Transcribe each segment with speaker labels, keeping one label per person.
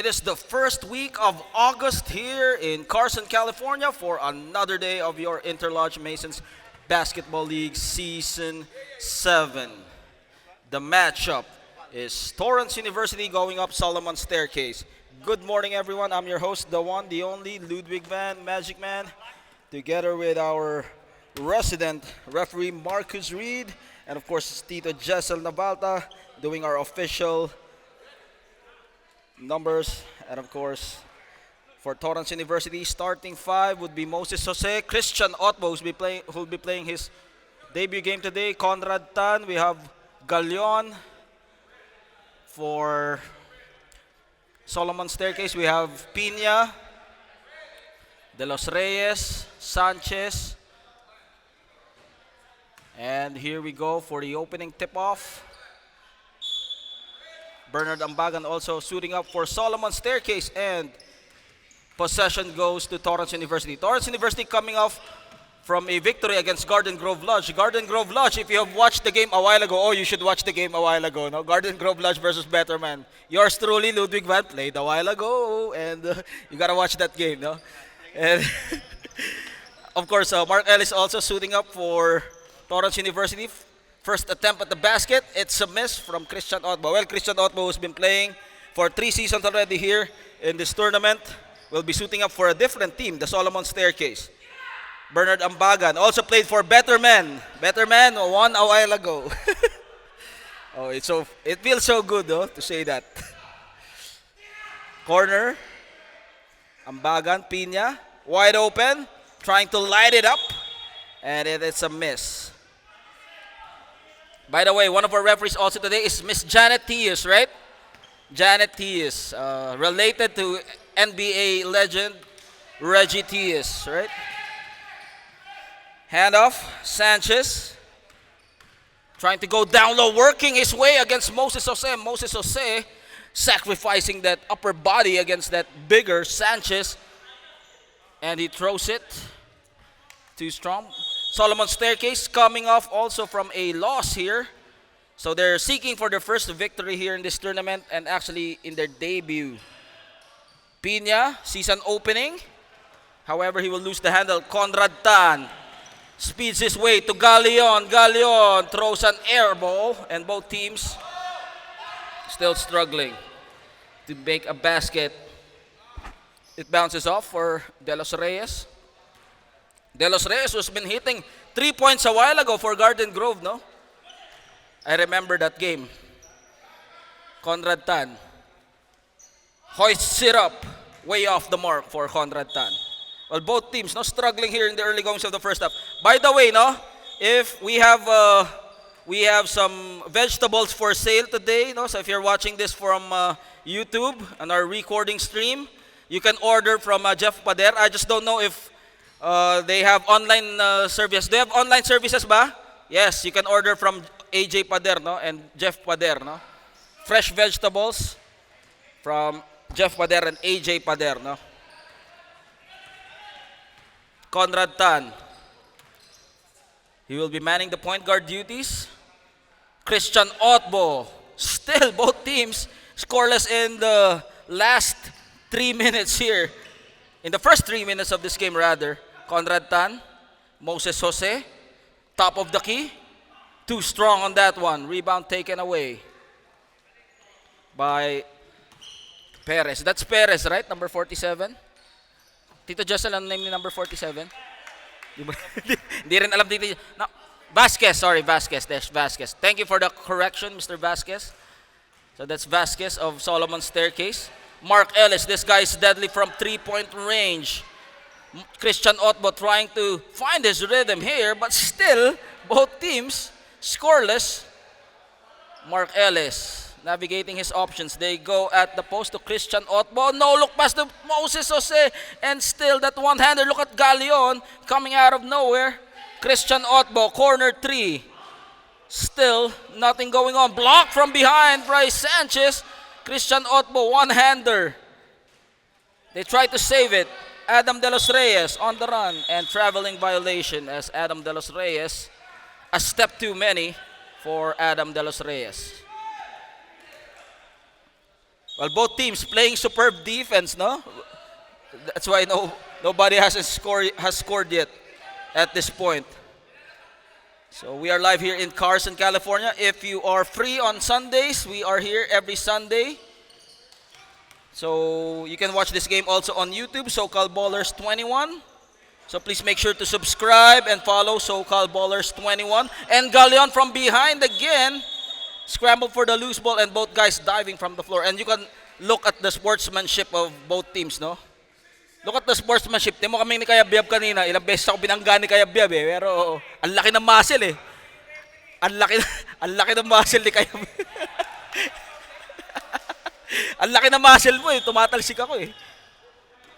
Speaker 1: It is the first week of August here in Carson, California for another day of your Interlodge Masons Basketball League Season 7. The matchup is Torrance University going up Solomon Staircase. Good morning, everyone. I'm your host, the one, the only, Ludwig Van, Magic Man, together with our resident referee, Marcus Reed, and of course, Tito Jessel Navalta, doing our official numbers. And of course, for Torrance University, starting five would be Moses Jose, Christian Otbo, who'll be playing his debut game today, Conrad Tan. We have Galion. For Solomon Staircase, we have Pina, De Los Reyes, Sanchez. And here we go for the opening tip-off. Bernard Ambagan also suiting up for Solomon Staircase, and possession goes to Torrance University. Torrance University coming off from a victory against Garden Grove Lodge. Garden Grove Lodge, if you have watched the game a while ago, you should watch the game a while ago. No? Garden Grove Lodge versus Betterman. Yours truly, Ludwig Van, played a while ago, and you gotta watch that game. No? And of course, Mark Ellis also suiting up for Torrance University. First attempt at the basket, it's a miss from Christian Otbo. Well, Christian Otbo has been playing for 3 seasons already here in this tournament. Will be suiting up for a different team, the Solomon Staircase. Bernard Ambagan also played for Betterman. Betterman won a while ago. It feels so good though to say that. Corner, Ambagan, Pina, wide open, trying to light it up, and it is a miss. By the way, one of our referees also today is Miss Janet Tius, right? Janet Tius, related to NBA legend Reggie Tius, right? Handoff, Sanchez, trying to go down low, working his way against Moses Jose. Moses Jose sacrificing that upper body against that bigger Sanchez, and he throws it too strong. Solomon Staircase coming off also from a loss here. So they're seeking for their first victory here in this tournament and actually in their debut. Pina, season opening. However, he will lose the handle. Conrad Tan speeds his way to Galion. Galion throws an air ball, and both teams still struggling to make a basket. It bounces off for De Los Reyes. De Los Reyes has been hitting 3 points a while ago for Garden Grove, no? I remember that game. Conrad Tan hoists it up, way off the mark for Conrad Tan. Well, both teams no struggling here in the early goings of the first half. By the way, no, if we have some vegetables for sale today, no. So if you're watching this from YouTube on our recording stream, you can order from Jeff Pader. I just don't know if they have online service. Do they have online services ba? Yes, you can order from AJ Pader, no, and Jeff Pader, no. Fresh vegetables from Jeff Pader and AJ Pader, no. Conrad Tan. He will be manning the point guard duties. Christian Otbo. Still both teams scoreless in the last 3 minutes here. In the first 3 minutes of this game rather. Conrad Tan, Moses Jose, top of the key. Too strong on that one. Rebound taken away by Perez. That's Perez, right? Number 47. Tito Jessel, ano name ni number 47? Hindi rin alam dito. No, Vasquez, sorry, Vasquez. There's Vasquez. Thank you for the correction, Mr. Vasquez. So that's Vasquez of Solomon Staircase. Mark Ellis, this guy is deadly from 3-point range. Christian Otbo trying to find his rhythm here, but still, both teams scoreless. Mark Ellis navigating his options. They go at the post to Christian Otbo. No look pass to Moses Jose, and still that one-hander. Look at Galion coming out of nowhere. Christian Otbo, corner 3. Still nothing going on. Blocked from behind by Sanchez. Christian Otbo, one-hander. They try to save it. Adam De Los Reyes on the run, and traveling violation as Adam De Los Reyes. A step too many for Adam De Los Reyes. Well, both teams playing superb defense, no? That's why nobody has scored yet at this point. So we are live here in Carson, California. If you are free on Sundays, we are here every Sunday. So you can watch this game also on YouTube, SoCal Ballers 21. So please make sure to subscribe and follow SoCal Ballers 21. And Galeon from behind again. Scrambled for the loose ball and both guys diving from the floor. And you can look at the sportsmanship of both teams, no? Look at the sportsmanship. Timo kami ni Kaya Biab kanina. Ilang beses ako binangga ni Kaya Biab eh. Pero ang laki ng muscle eh. Ang laki ng muscle ni Kaya Biab. Ang laki ng muscle mo eh. Tumatalsik ako eh.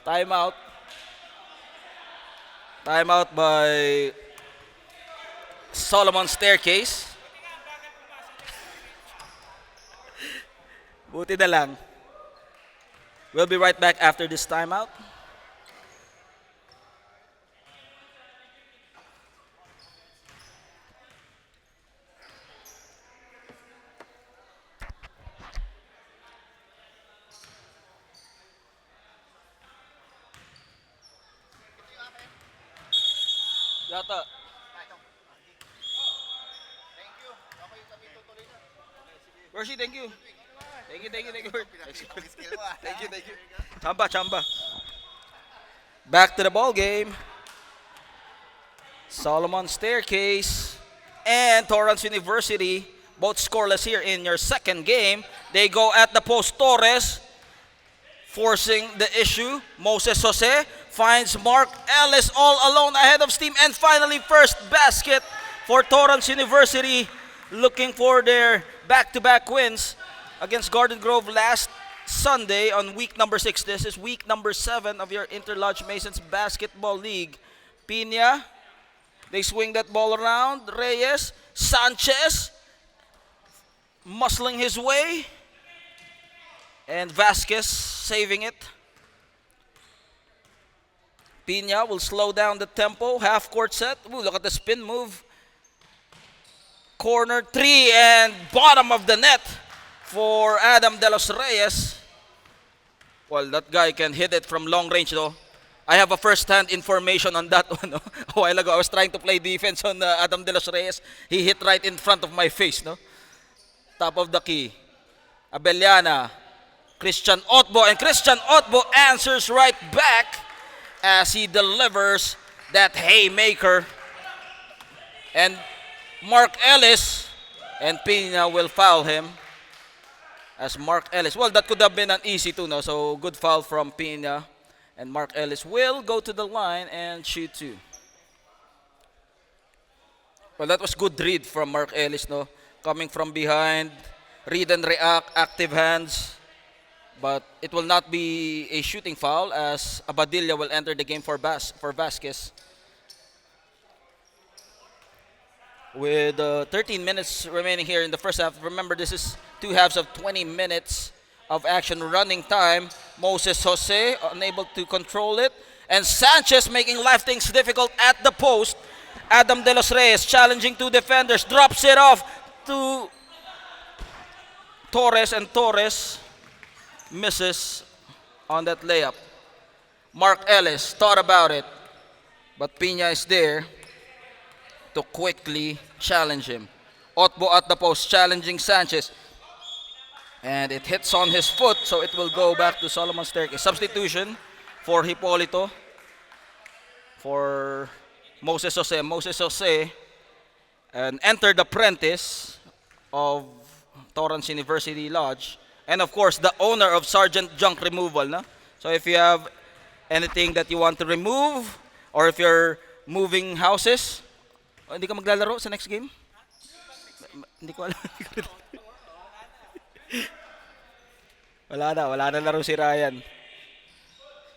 Speaker 1: Time out. Time out by Solomon Staircase. Buti na lang. We'll be right back after this timeout. Yata. Hershey, thank you. Thank you. Thank you. Chamba. Back to the ball game. Solomon Staircase and Torrance University, both scoreless here in your second game. They go at the post. Torres forcing the issue. Moses Jose finds Mark Ellis all alone ahead of steam. And finally, first basket for Torrance University, looking for their back-to-back wins against Garden Grove last Sunday on week number 6. This is week number 7 of your Interlodge Masons Basketball League. Pina, they swing that ball around. Reyes, Sanchez, muscling his way. And Vasquez saving it. Pina will slow down the tempo. Half-court set. Ooh, look at the spin move. Corner 3 and bottom of the net for Adam De Los Reyes. Well, that guy can hit it from long range though. I have a first-hand information on that one. No? A while ago, I was trying to play defense on Adam De Los Reyes. He hit right in front of my face. No? Top of the key. Abellana. Christian Otbo. And Christian Otbo answers right back as he delivers that haymaker. And Mark Ellis, and Pina will foul him as Mark Ellis. Well, that could have been an easy two, no? So good foul from Pina. And Mark Ellis will go to the line and shoot two. Well, that was good read from Mark Ellis, no? Coming from behind, read and react, active hands. But it will not be a shooting foul as Abadilla will enter the game for Vasquez. With 13 minutes remaining here in the first half. Remember, this is two halves of 20 minutes of action running time. Moses Jose unable to control it. And Sanchez making life things difficult at the post. Adam De Los Reyes challenging two defenders. Drops it off to Torres. And Torres misses on that layup. Mark Ellis thought about it. But Pina is there to quickly challenge him. Otbo at the post challenging Sanchez. And it hits on his foot, so it will go back to Solomon Staircase. Substitution for Hipolito. For Moses Jose. Moses Jose and entered the apprentice of Torrance University Lodge. And of course, the owner of Sergeant Junk Removal. No? So if you have anything that you want to remove, or if you're moving houses, hindi ka maglalaro sa next game? Hindi ko alam. Wala na laro si Ryan.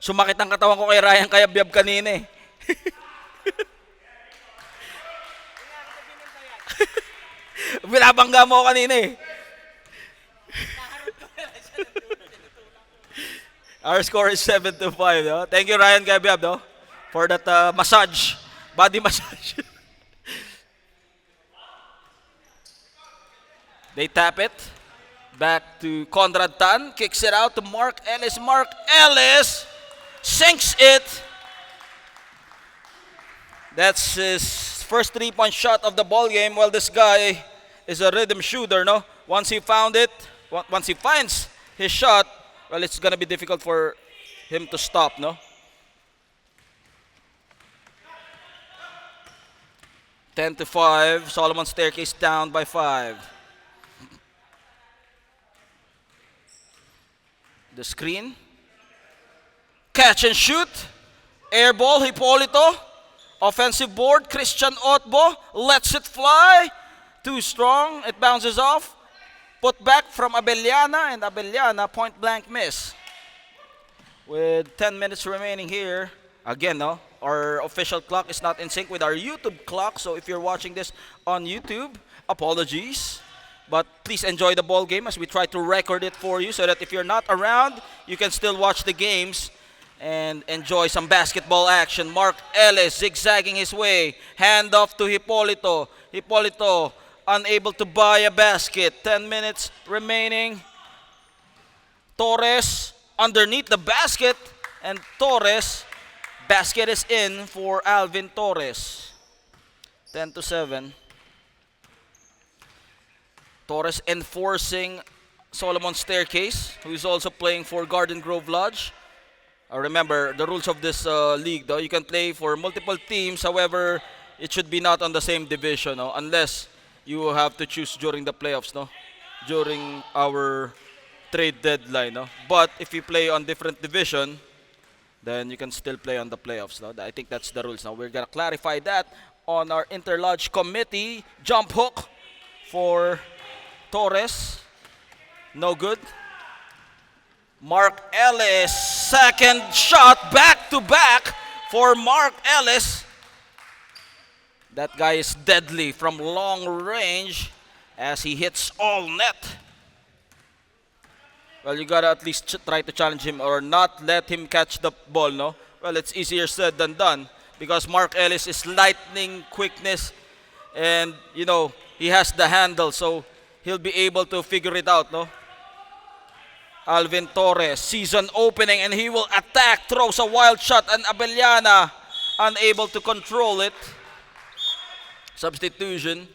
Speaker 1: Sumakit ang katawan ko kay Ryan kaya biyab kanina eh. Binabangga mo ako kanina eh. Our score is 7-5. No? Thank you Ryan kay biyab no? For that massage. Body massage. They tap it. Back to Conrad Tan. Kicks it out to Mark Ellis. Mark Ellis sinks it. That's his first 3-point shot of the ball game. Well, this guy is a rhythm shooter, no? Once he found it, once he finds his shot, well, it's gonna be difficult for him to stop, no? 10-5. Solomon Staircase down by 5. The screen. Catch and shoot. Air ball, Hipolito. Offensive board, Christian Otbo lets it fly. Too strong, it bounces off. Put back from Abellana, and Abellana point blank miss. With 10 minutes remaining here, again, no, our official clock is not in sync with our YouTube clock. So if you're watching this on YouTube, apologies. But please enjoy the ball game as we try to record it for you so that if you're not around, you can still watch the games and enjoy some basketball action. Mark Ellis zigzagging his way. Hand off to Hipolito. Hipolito unable to buy a basket. 10 minutes remaining. Torres underneath the basket. And Torres, basket is in for Alvin Torres. 10-7. Torres enforcing Solomon Staircase, who is also playing for Garden Grove Lodge. Remember, the rules of this league, though, you can play for multiple teams. However, it should be not on the same division, no? Unless you have to choose during the playoffs, no? During our trade deadline, no? But if you play on different division, then you can still play on the playoffs, no? I think that's the rules. Now, we're going to clarify that on our Interlodge committee. Jump hook for Torres. No good. Mark Ellis, second shot, back-to-back for Mark Ellis. That guy is deadly from long range as he hits all net. Well, you gotta at least try to challenge him or not let him catch the ball, no? Well, it's easier said than done because Mark Ellis is lightning quickness and, you know, he has the handle, so he'll be able to figure it out, no? Alvin Torres, season opening, and he will attack, throws a wild shot, and Abellana unable to control it. Substitution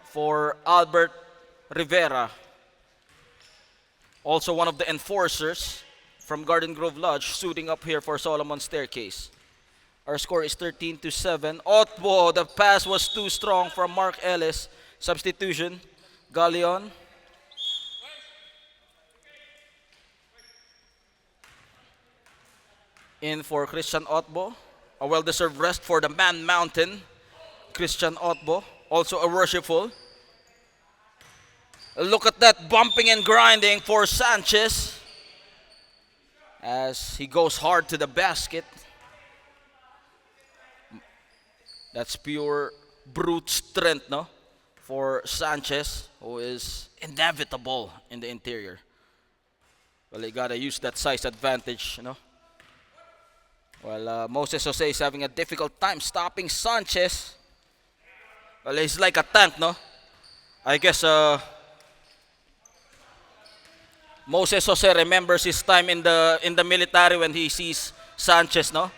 Speaker 1: for Albert Rivera. Also one of the enforcers from Garden Grove Lodge, suiting up here for Solomon Staircase. Our score is 13-7. Otbo, the pass was too strong from Mark Ellis. Substitution, Galleon. In for Christian Otbo. A well-deserved rest for the Man Mountain. Christian Otbo, also a worshipful. Look at that bumping and grinding for Sanchez as he goes hard to the basket. That's pure brute strength, no? For Sanchez, who is inevitable in the interior. Well, you gotta use that size advantage, you know? Well, Moses Jose is having a difficult time stopping Sanchez. Well, he's like a tank, no? I guess Moses Jose remembers his time in the military when he sees Sanchez, no?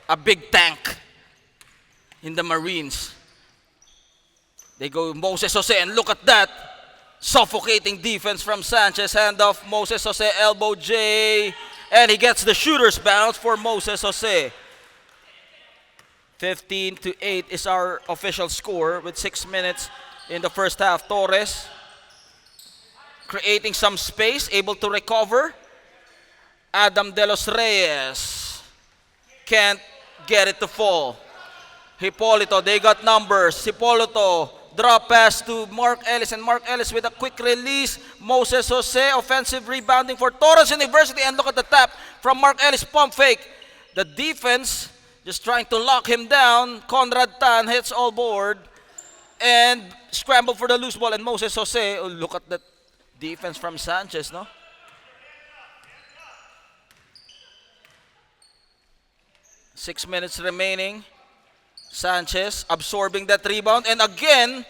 Speaker 1: A big tank in the Marines. They go Moses Jose, and look at that. Suffocating defense from Sanchez. Handoff, Moses Jose, elbow J. And he gets the shooter's bounce for Moses Jose. 15-8 is our official score with 6 minutes in the first half. Torres creating some space, able to recover. Adam De Los Reyes can't get it to fall. Hipolito, they got numbers. Hipolito, drop pass to Mark Ellis, and Mark Ellis with a quick release. Moses Jose, offensive rebounding for Torrance University, and look at the tap from Mark Ellis, pump fake. The defense just trying to lock him down. Conrad Tan hits all board and scramble for the loose ball, and Moses Jose, oh, look at that defense from Sanchez, no? Six minutes remaining. Sanchez absorbing that rebound, and again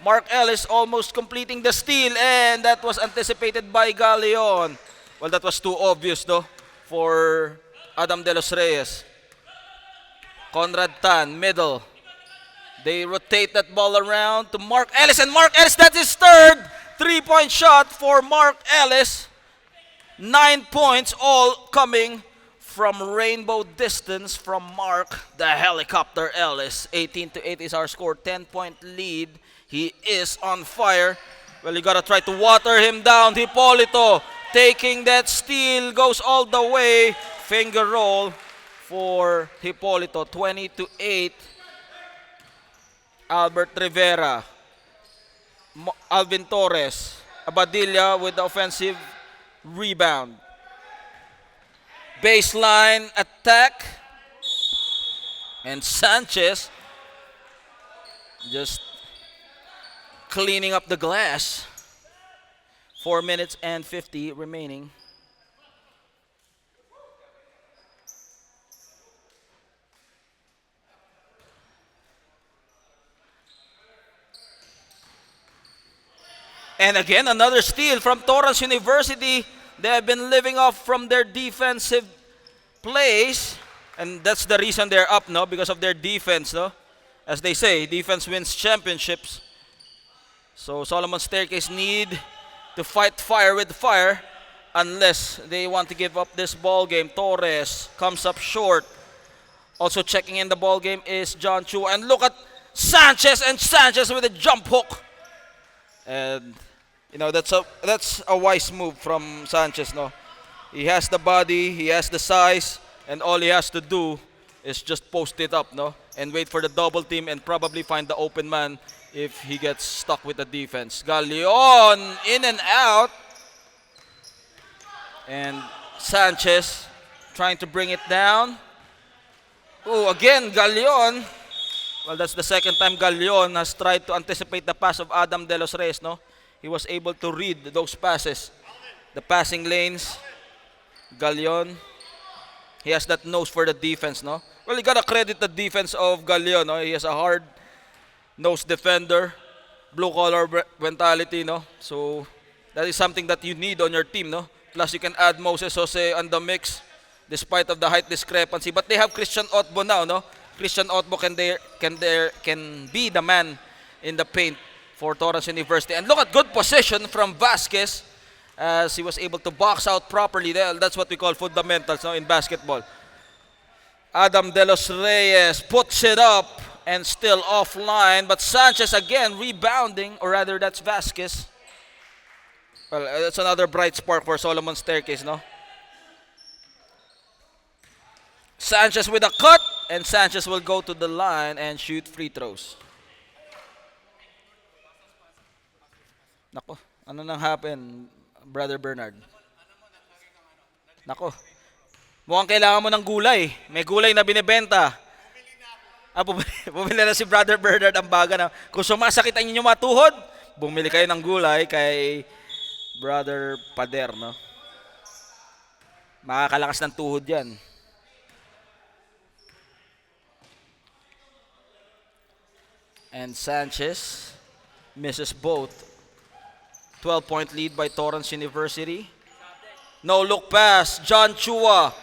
Speaker 1: Mark Ellis almost completing the steal, and that was anticipated by Galeon. Well, that was too obvious, though, for Adam De Los Reyes. Conrad Tan, middle. They rotate that ball around to Mark Ellis, and Mark Ellis, that's his third three-point shot for Mark Ellis. 9 points, all coming from rainbow distance from Mark, the helicopter Ellis. 18-8 is our score, 10-point lead. He is on fire. Well, you gotta try to water him down. Hipolito taking that steal, goes all the way. Finger roll for Hipolito, 20-8. Albert Rivera, Alvin Torres, Abadilla with the offensive rebound. Baseline attack, and Sanchez just cleaning up the glass. 4 minutes and 50 remaining. And again, another steal from Torrance University. They have been living off from their defensive plays. And that's the reason they're up, no? Because of their defense, no? As they say, defense wins championships. So Solomon Staircase need to fight fire with fire unless they want to give up this ball game. Torres comes up short. Also checking in the ball game is John Chua. And look at Sanchez, and Sanchez with a jump hook. And you know, that's a wise move from Sanchez, no? He has the body, he has the size, and all he has to do is just post it up, no? And wait for the double team and probably find the open man if he gets stuck with the defense. Galeon in and out. And Sanchez trying to bring it down. Oh, again, Galeon. Well, that's the second time Galeon has tried to anticipate the pass of Adam De Los Reyes, no? He was able to read those passes. The passing lanes. Galeon. He has that nose for the defense, no? Well, you gotta credit the defense of Galeon, no? He has a hard-nosed defender. Blue-collar mentality, no? So, that is something that you need on your team, no? Plus, you can add Moses Jose on the mix despite of the height discrepancy. But they have Christian Otbo now, no? Christian Otbo can be the man in the paint for Torrance University. And look at good position from Vasquez as he was able to box out properly. That's what we call fundamentals, no, in basketball. Adam De Los Reyes puts it up and still offline. But Sanchez again rebounding, or rather that's Vasquez. Well, that's another bright spark for Solomon Staircase, no? Sanchez with a cut, and Sanchez will go to the line and shoot free throws. Nako, ano nang happen, Brother Bernard? Nako, mukhang kailangan mo ng gulay. May gulay na binibenta. Bumili na si Brother Bernard ang baga na. Kung sumasakit ang inyong matuhod, bumili kayo ng gulay kay Brother Pader, no? Makakalakas ng tuhod yan. And Sanchez misses both. 12-point lead by Torrance University. No look pass. John Chua.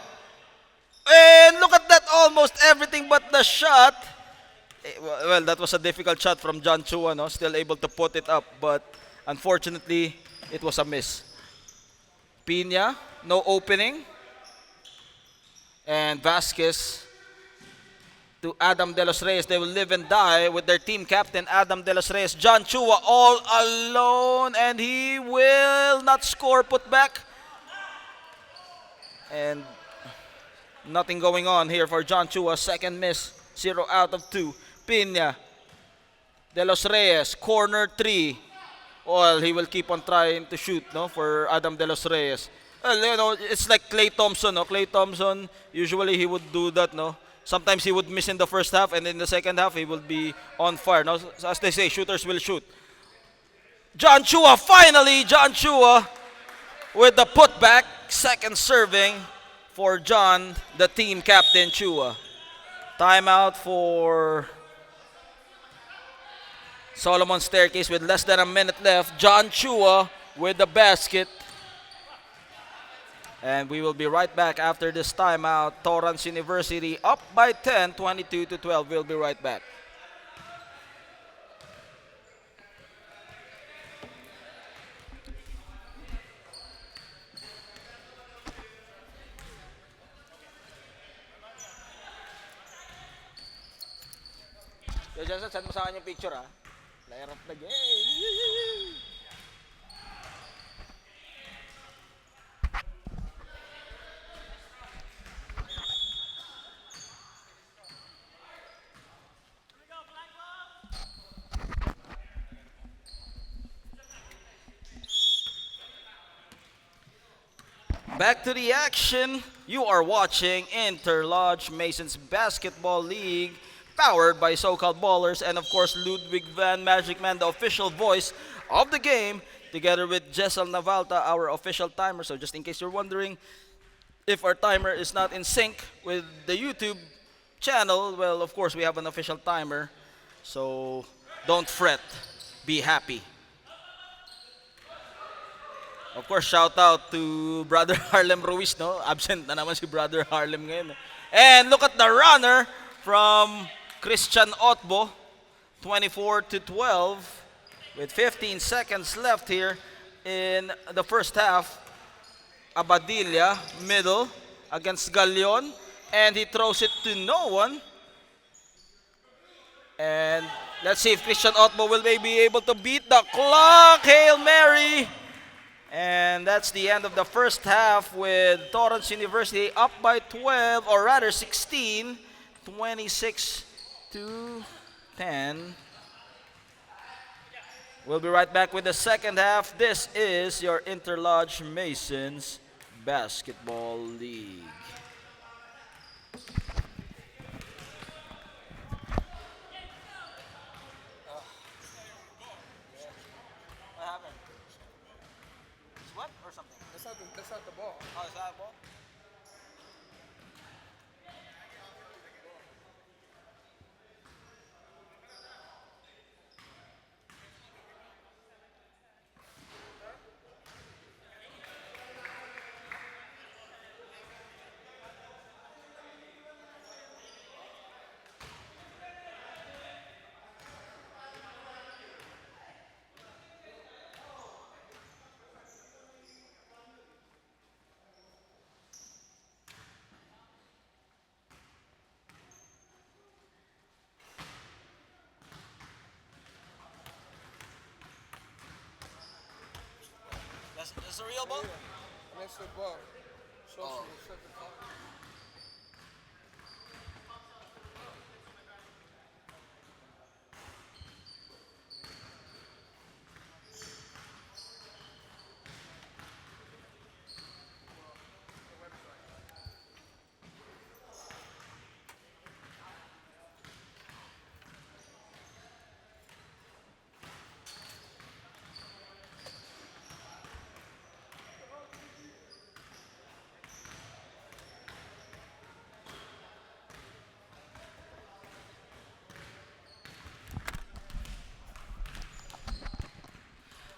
Speaker 1: And look at that. Almost everything but the shot. Well, that was a difficult shot from John Chua, no? Still able to put it up. But unfortunately, it was a miss. Pina, no opening. And Vasquez to Adam De Los Reyes. They will live and die with their team captain, Adam De Los Reyes. John Chua all alone, and he will not score. Put back. And nothing going on here for John Chua. Second miss, 0 out of 2. Pina, De Los Reyes, corner 3. Well, he will keep on trying to shoot, no, for Adam De Los Reyes. Well, you know, it's like Klay Thompson, no? Klay Thompson, usually he would do that, no? Sometimes he would miss in the first half, and in the second half, he will be on fire. Now, as they say, shooters will shoot. John Chua, finally, John Chua with the putback. Second serving for John, the team captain, Chua. Timeout for Solomon Staircase with less than a minute left. John Chua with the basket. And we will be right back after this timeout. Torrance University up by 10, 22 to 12. We'll be right back. Yo, Johnson, send mo sa akin yung picture, ha? Player of the game. Back to the action. You are watching Interlodge Masons Basketball League, powered by so-called ballers, and of course Ludwig Van Magic Man, the official voice of the game, together with Jessel Navalta, our official timer. So just in case you're wondering if our timer is not in sync with the YouTube channel, well, of course we have an official timer. So don't fret, be happy. Of course, shout out to Brother Harlem Ruiz, no? Absent na naman si Brother Harlem ngayon. And look at the runner from Christian Otbo, 24 to 12, with 15 seconds left here in the first half. Abadilla, middle, against Galion, and he throws it to no one. And let's see if Christian Otbo will be able to beat the clock. Hail Mary! And that's the end of the first half with Torrance University up by 12, or rather 16, 26 to 10. We'll be right back with the second half. This is your Interlodge Masons Basketball League. What happened? What or something?
Speaker 2: That's not the ball.
Speaker 1: Oh, is that a ball? That's a real ball?
Speaker 2: And that's the ball. So
Speaker 1: Oh.
Speaker 2: set the clock.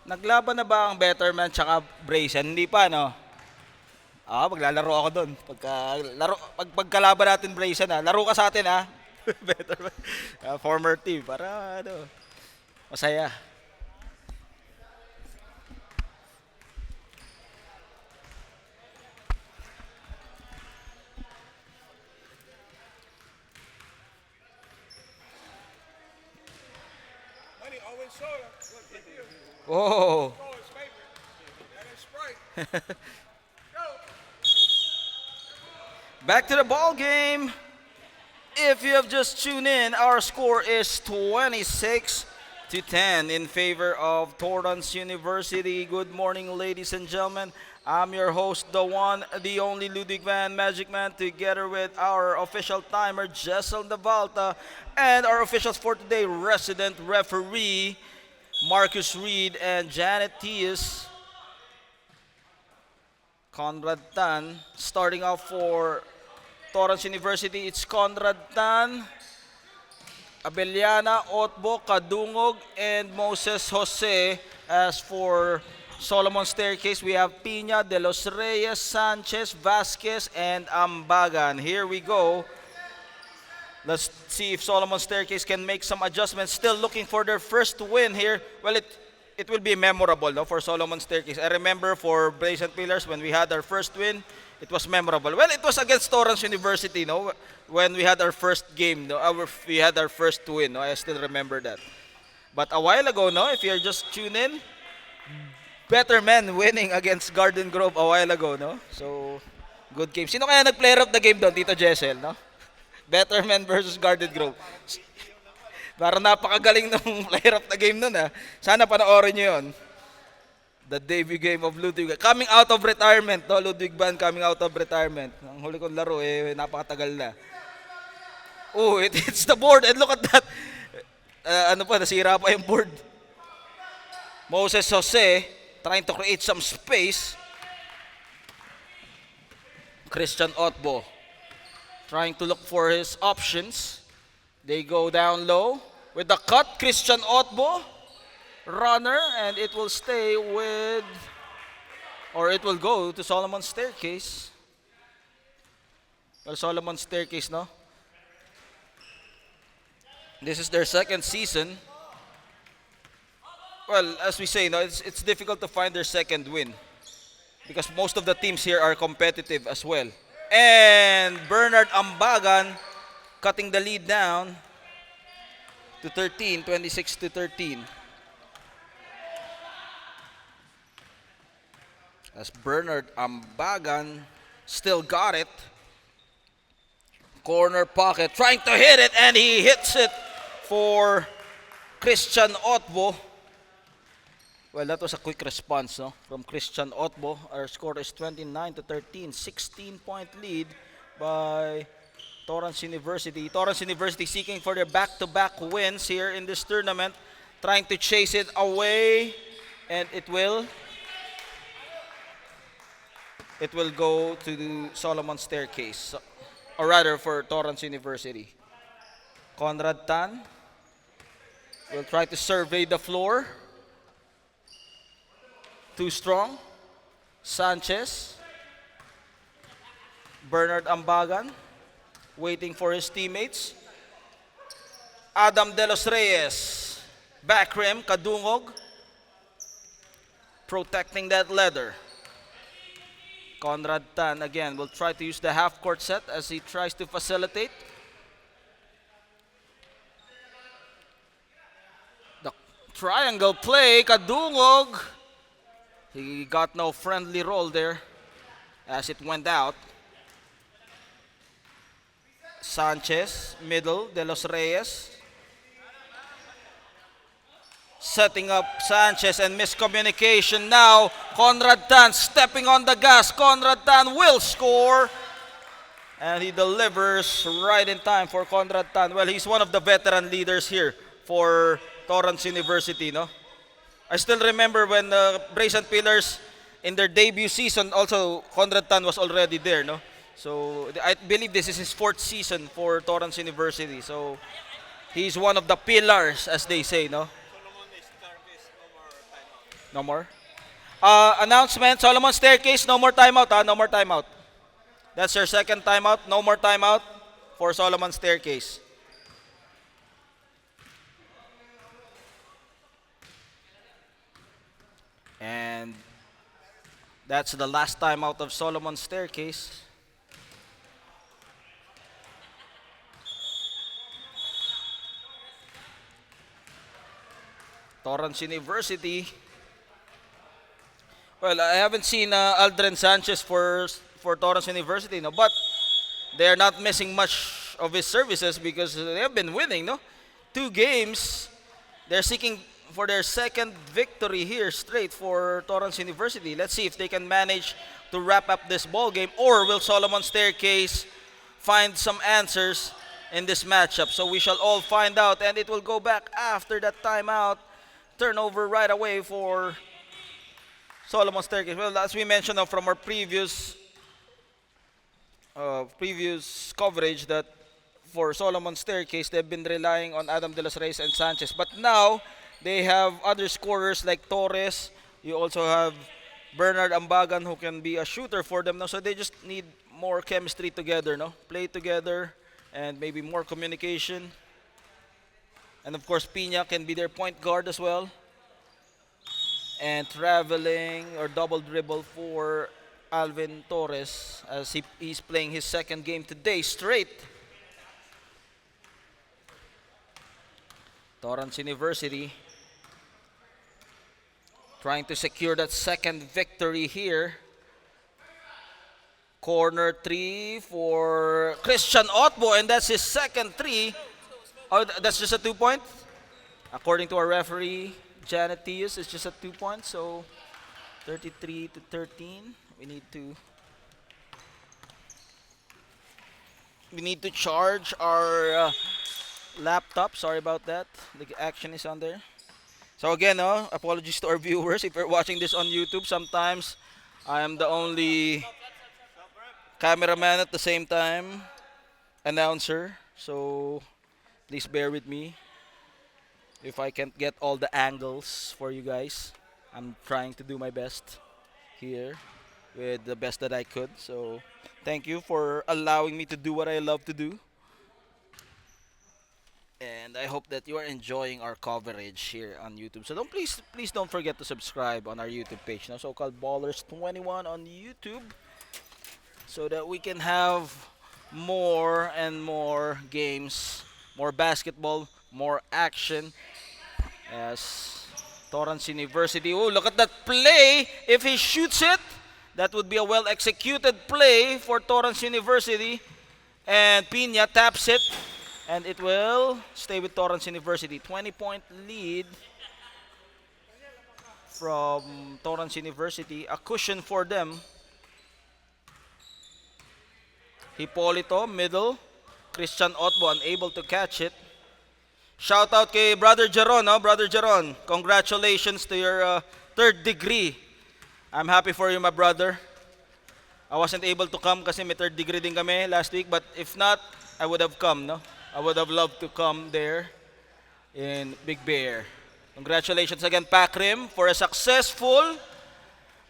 Speaker 1: Naglaban na ba ang Betterman tsaka Brayson? Hindi pa, no? Maglalaro ako doon. Pagkalaban natin Brayson, laro ka sa atin, Betterman. Former team, para masaya.
Speaker 2: Money always soda. Look, he did.
Speaker 1: Oh.
Speaker 2: Oh, his favorite. That is Sprite. Go.
Speaker 1: Back to the ball game. If you have just tuned in, our score is 26 to 10 in favor of Torrance University. Good morning, ladies and gentlemen. I'm your host, the one, the only Ludwig Van Magic Man, together with our official timer, Jessel Navalta, and our officials for today, resident referee, Marcus Reed and Janet Tius. Conrad Tan starting off for Torrance University. It's Conrad Tan, Abellana, Otbo, Kadungog, and Moses Jose. As for Solomon Staircase, we have Pina, De Los Reyes, Sanchez, Vasquez, and Ambagan. Here we go. Let's see if Solomon Staircase can make some adjustments. Still looking for their first win here. Well, it will be memorable, no, for Solomon Staircase. I remember for Brazen Pillars when we had our first win, it was memorable. Well, it was against Torrance University, no, when we had our first game, no, we had our first win. No, I still remember that. But a while ago, no, if you're just tuning in, Better Men winning against Garden Grove a while ago, no? So, good game. Sino kaya nag-player of the game doon, Tito Jessel, no? Better Men versus Garden Grove. Parang napakagaling ng player of the game nun, ha? Sana panoorin nyo yun. The debut game of Ludwig. Coming out of retirement, no? Ludwig Van coming out of retirement. Ang huli kong laro, napakatagal na. Oh, it hits the board and look at that. Nasira pa yung board. Moses Jose trying to create some space. Christian Otbo trying to look for his options. They go down low with the cut. Christian Otbo, runner, and it will stay with, or it will go to Solomon Staircase. Well, Solomon Staircase, no? This is their second season. Well, as we say, no, it's difficult to find their second win because most of the teams here are competitive as well. And Bernard Ambagan cutting the lead down to 13, 26 to 13. As Bernard Ambagan still got it. Corner pocket, trying to hit it, and he hits it for Christian Otbo. Well, that was a quick response, no, from Christian Otbo. Our score is 29 to 13, 16-point lead by Torrance University. Torrance University seeking for their back-to-back wins here in this tournament, trying to chase it away, and it will go to the Solomon Staircase, or rather for Torrance University. Conrad Tan will try to survey the floor. Too strong. Sanchez. Bernard Ambagan waiting for his teammates. Adam De Los Reyes. Back rim, Kadungog. Protecting that leather. Conrad Tan again will try to use the half-court set as he tries to facilitate. The triangle play, Kadungog. He got no friendly roll there as it went out. Sanchez, middle, De Los Reyes. Setting up Sanchez and miscommunication now. Conrad Tan stepping on the gas. Conrad Tan will score. And he delivers right in time for Conrad Tan. Well, he's one of the veteran leaders here for Torrance University, no? I still remember when Brazen Pillars in their debut season, also Conrad Tan was already there, no? So I believe this is his fourth season for Torrance University. So he's one of the pillars, as they say, no? No more? Announcement, Solomon Staircase, no more timeout, no more timeout. That's your second timeout, no more timeout for Solomon Staircase. And that's the last timeout of Solomon Staircase. Torrance University. Well, I haven't seen Aldrin Sanchez for Torrance University, no, but they are not missing much of his services because they have been winning, no? 2 games. They're seeking for their second victory here straight for Torrance University. Let's see if they can manage to wrap up this ball game, or will Solomon Staircase find some answers in this matchup. So we shall all find out, and it will go back after that timeout. Turnover right away for Solomon Staircase. Well, as we mentioned from our previous coverage, that for Solomon Staircase, they've been relying on Adam de los Reyes and Sanchez. But now, they have other scorers like Torres. You also have Bernard Ambagan who can be a shooter for them now. So they just need more chemistry together, no? Play together and maybe more communication. And of course, Pina can be their point guard as well. And traveling or double dribble for Alvin Torres as he's playing his second game today straight. Torrance University trying to secure that second victory here. Corner three for Christian Otbo, and that's his second three. Oh, that's just a 2 point? According to our referee, Janet Tius, it's just a 2 point, so 33 to 13. We need to charge our laptop. Sorry about that. The action is on there. So again, apologies to our viewers if you're watching this on YouTube. Sometimes I am the only cameraman at the same time, announcer. So please bear with me if I can't get all the angles for you guys. I'm trying to do my best here with the best that I could. So thank you for allowing me to do what I love to do. And I hope that you are enjoying our coverage here on YouTube. So please don't forget to subscribe on our YouTube page, now so-called Ballers21 on YouTube, so that we can have more and more games, more basketball, more action as Torrance University. Oh, look at that play. If he shoots it, that would be a well-executed play for Torrance University. And Pina taps it, and it will stay with Torrance University. 20-point lead from Torrance University. A cushion for them. Hipolito, middle. Christian Otbo unable to catch it. Shout out kay Brother Jaron, no? Brother Jaron, congratulations to your third degree. I'm happy for you, my brother. I wasn't able to come kasi may third degree din kami last week, but if not, I would have come, no? I would have loved to come there in Big Bear. Congratulations again, Pakrim, for a successful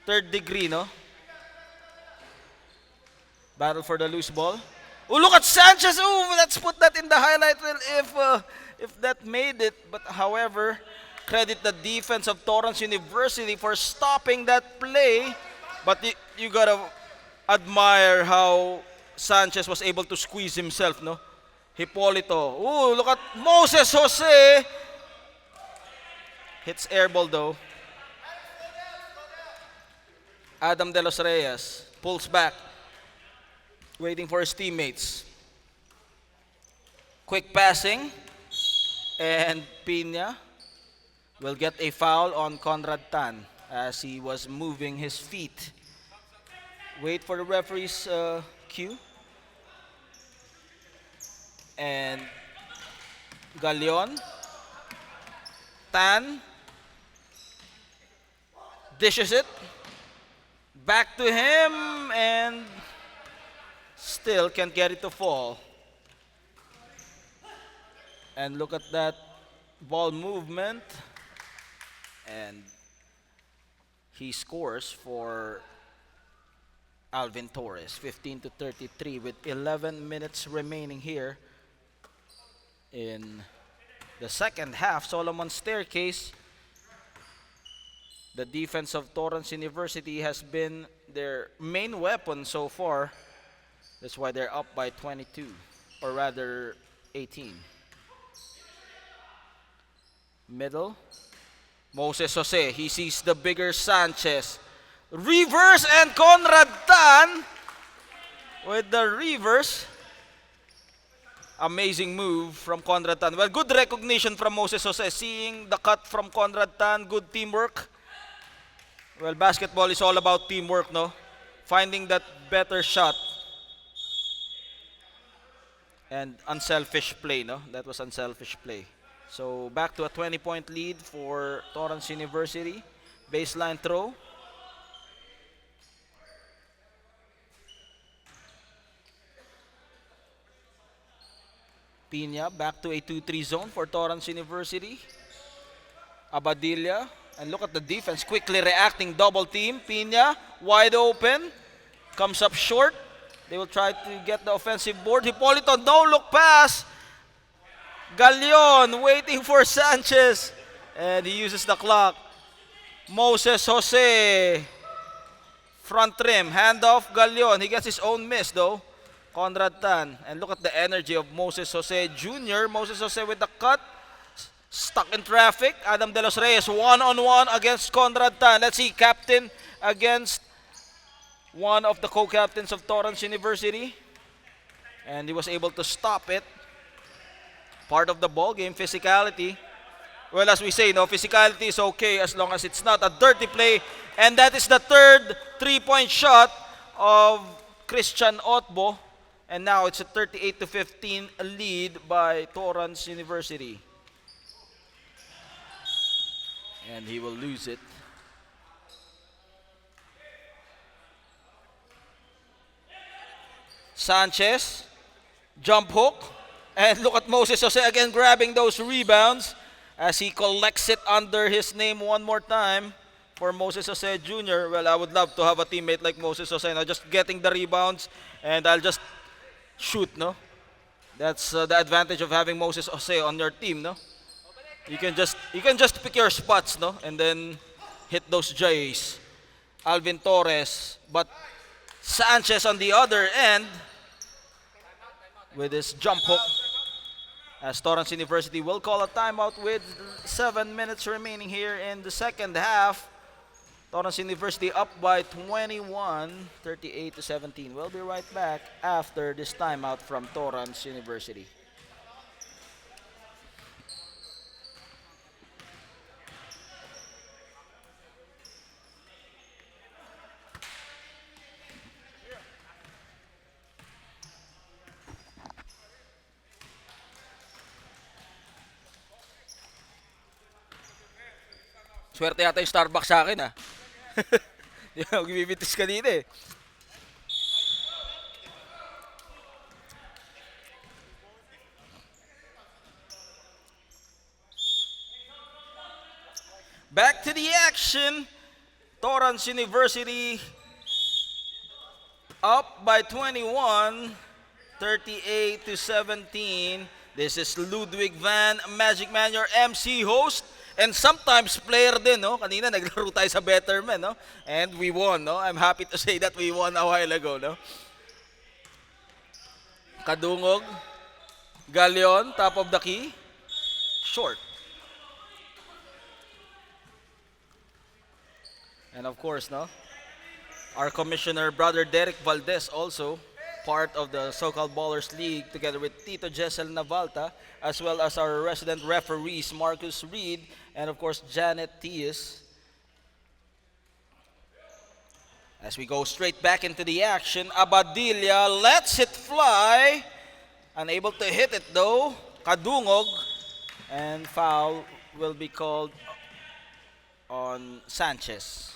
Speaker 1: third degree, no? Battle for the loose ball. Oh, look at Sanchez. Oh, let's put that in the highlight reel if that made it. But however, credit the defense of Torrance University for stopping that play. But you gotta admire how Sanchez was able to squeeze himself, no? Hipolito. Oh, look at Moses Jose. Hits air ball though. Adam de los Reyes pulls back, waiting for his teammates. Quick passing, and Pina will get a foul on Conrad Tan as he was moving his feet. Wait for the referee's cue. And Galeon, Tan dishes it back to him, and still can't get it to fall. And look at that ball movement, and he scores for Alvin Torres, 15 to 33 with 11 minutes remaining here in the second half. Solomon Staircase, the defense of Torrance University, has been their main weapon so far. That's why they're up by 22, or rather 18. Middle, Moses Jose, he sees the bigger Sanchez. Reverse, and Conrad Tan with the reverse. Amazing move from Conrad Tan. Well, good recognition from Moses Jose. Seeing the cut from Conrad Tan, good teamwork. Well, basketball is all about teamwork, no? Finding that better shot. And unselfish play, no? That was unselfish play. So back to a 20-point lead for Torrance University. Baseline throw. Pina back to a 2-3 zone for Torrance University. Abadilla. And look at the defense quickly reacting. Double team. Pina wide open. Comes up short. They will try to get the offensive board. Hipolito, no look pass. Galion waiting for Sanchez. And he uses the clock. Moses Jose. Front rim. Handoff. Galion. He gets his own miss though. Conrad Tan. And look at the energy of Moses Jose Jr. Moses Jose with the cut. Stuck in traffic. Adam De Los Reyes one-on-one against Conrad Tan. Let's see. Captain against one of the co-captains of Torrance University. And he was able to stop it. Part of the ball game, physicality. Well, as we say, no, physicality is okay as long as it's not a dirty play. And that is the third three-point shot of Christian Otbo. And now it's a 38-15 lead by Torrance University. And he will lose it. Sanchez, jump hook. And look at Moses Jose again grabbing those rebounds as he collects it under his name one more time for Moses Jose Jr. Well, I would love to have a teammate like Moses Jose, no? Just getting the rebounds and I'll just shoot, no? That's the advantage of having Moses Jose on your team, no? You can just pick your spots, no? And then hit those J's. Alvin Torres, but Sanchez on the other end with his jump hook. As Torrance University will call a timeout with 7 minutes remaining here in the second half. Torrance University up by 21, 38-17. We'll be right back after this timeout from Torrance University. Swerte yata yung Starbucks sa akin, ha? Di ba, magbibitis ka dito, eh. Back to the action. Torrance University up by 21, 38-17. This is Ludwig Van, Magic Man, your MC host. And sometimes player din, no? Kanina naglaro tayo sa Betterman, no? And we won, no? I'm happy to say that we won a while ago, no? Kadungog. Galion, top of the key. Short. And of course, no? Our commissioner, brother Derek Valdez, also part of the so-called Ballers League together with Tito Jessel Navalta, as well as our resident referees, Marcus Reed, and of course, Janet Tias. As we go straight back into the action, Abadilla lets it fly. Unable to hit it though. Kadungog. And foul will be called on Sanchez.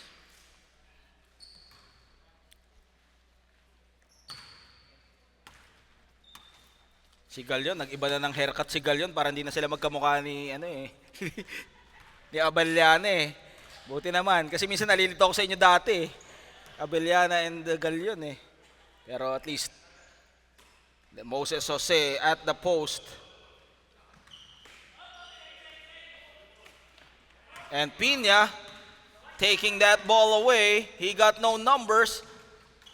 Speaker 1: Si Galion, nag-iba na ng haircut si Galion para hindi na sila magkamukha ni ni Abellana, eh. Buti naman kasi minsan nalilito ako sa inyo dati, eh. Abellana and Galion, eh. Pero at least Moses Jose at the post. And Pina taking that ball away. He got no numbers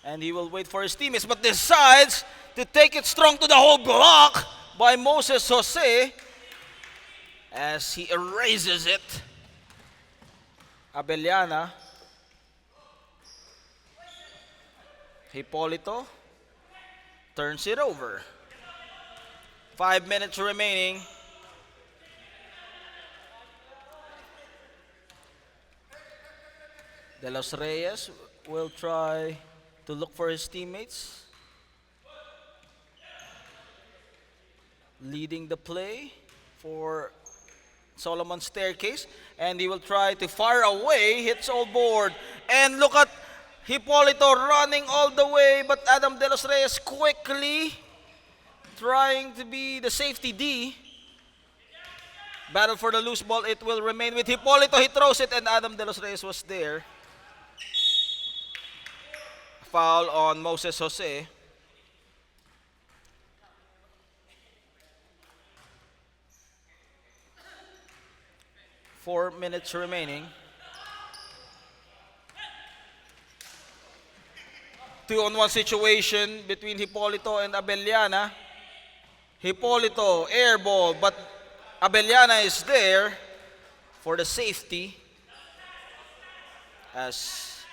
Speaker 1: and he will wait for his teammates but decides to take it strong to the whole block by Moses Jose as he erases it. Abellana. Hipolito turns it over. 5 minutes remaining. De Los Reyes will try to look for his teammates. Leading the play for Solomon Staircase. And he will try to fire away, hits all board. And look at Hipolito running all the way, but Adam De Los Reyes quickly trying to be the safety D. Battle for the loose ball. It will remain with Hipolito. He throws it, and Adam De Los Reyes was there. Foul on Moses Jose. Four minutes remaining. 2-on-1 situation between Hipolito and Abellana. Hipolito, air ball, but Abellana is there for the safety as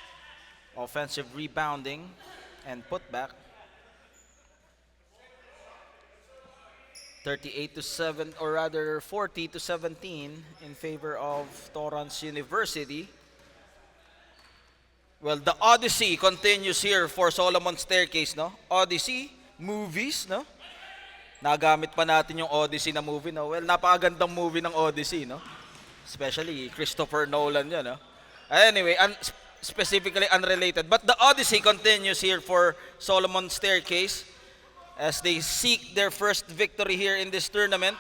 Speaker 1: offensive rebounding and putback. 38-7, or rather 40-17 in favor of Torrance University. Well, the Odyssey continues here for Solomon Staircase, no? Odyssey, movies, no? Nagamit pa natin yung Odyssey na movie, no? Well, napakagandang movie ng Odyssey, no? Especially Christopher Nolan yan, no? Anyway, specifically unrelated. But the Odyssey continues here for Solomon Staircase as they seek their first victory here in this tournament.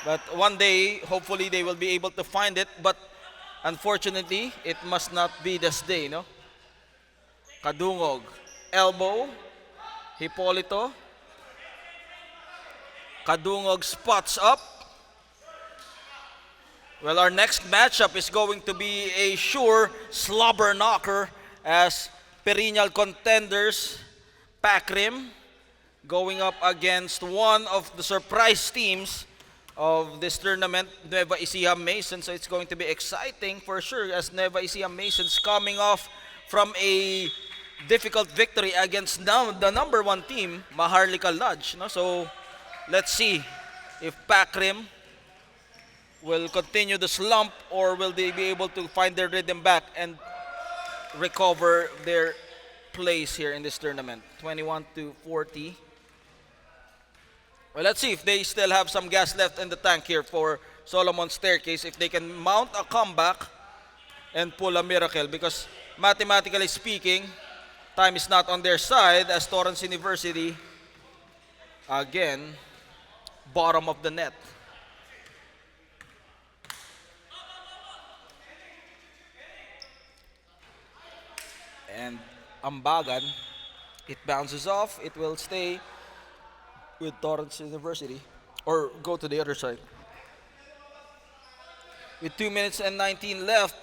Speaker 1: But one day, hopefully, they will be able to find it. But unfortunately, it must not be this day, no? Kadungog, elbow, Hipolito. Kadungog spots up. Well, our next matchup is going to be a sure slobber knocker as perennial contenders, Pakrim, going up against one of the surprise teams of this tournament, Nueva Ecija Masons. So it's going to be exciting for sure as Nueva Ecija Masons coming off from a difficult victory against now the number one team, Maharlika Lodge. No? So let's see if Pakrim will continue the slump or will they be able to find their rhythm back and recover their place here in this tournament. 21-40. Well, let's see if they still have some gas left in the tank here for Solomon Staircase, if they can mount a comeback and pull a miracle, because mathematically speaking, time is not on their side as Torrance University, again, bottom of the net. And Ambagan, it bounces off, it will stay with Torrance University, or go to the other side. With 2 minutes and 19 left,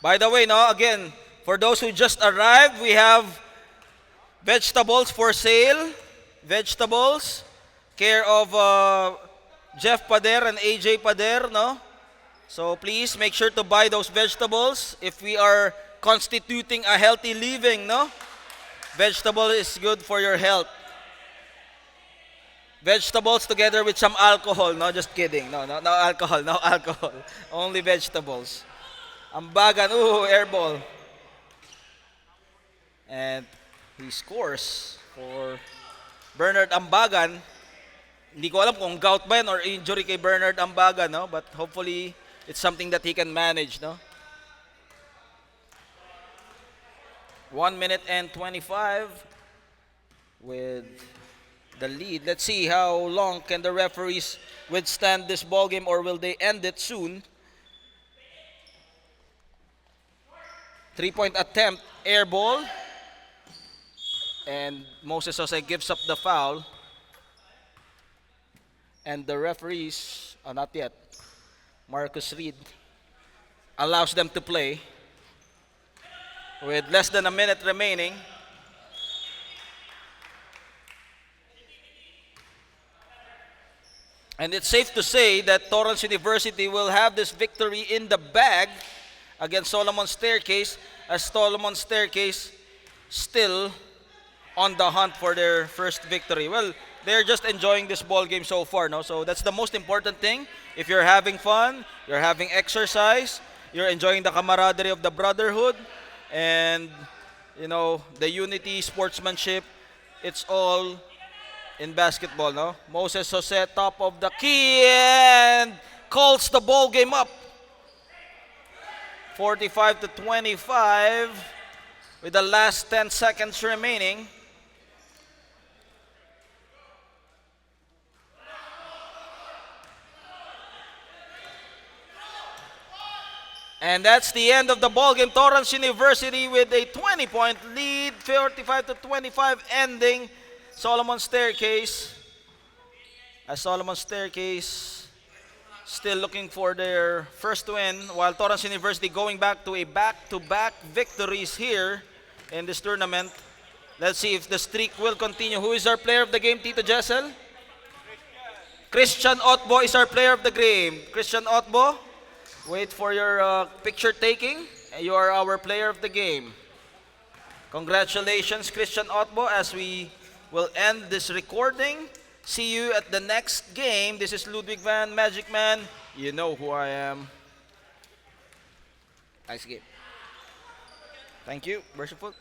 Speaker 1: by the way, no, again, for those who just arrived, we have vegetables for sale. Vegetables, care of Jeff Pader and AJ Pader, no? So please make sure to buy those vegetables if we are constituting a healthy living, no? Vegetable is good for your health. Vegetables together with some alcohol, no? Just kidding. No alcohol, no alcohol. Only vegetables. Ambagan, ooh, air ball. And he scores for Bernard Ambagan. Hindi ko alam kung gout ba yan or injury kay Bernard Ambagan, no? But hopefully, it's something that he can manage, no? 1 minute and 25 with the lead. Let's see how long can the referees withstand this ball game, or will they end it soon? 3-point attempt, air ball. And Moses Jose gives up the foul. And the referees, not yet, Marcus Reed allows them to play with less than a minute remaining. And it's safe to say that Torrance University will have this victory in the bag against Solomon Staircase, as Solomon Staircase still on the hunt for their first victory. Well, they're just enjoying this ball game so far, no? So that's the most important thing. If you're having fun, you're having exercise, you're enjoying the camaraderie of the brotherhood, and you know, the unity, sportsmanship, it's all in basketball, no? Moses Jose, top of the key, and calls the ball game up. 45-25. with the last 10 seconds remaining. And that's the end of the ball game. Torrance University with a 20-point lead, 45-25, ending Solomon Staircase. As Solomon Staircase still looking for their first win, while Torrance University going back to a back-to-back victories here in this tournament. Let's see if the streak will continue. Who is our player of the game, Tito Jessel? Christian Otbo is our player of the game. Christian Otbo, wait for your picture taking. You are our player of the game. Congratulations, Christian Otbo, as we will end this recording. See you at the next game. This is Ludwig Van Magic Man. You know who I am. Nice game. Thank you. Worshipful.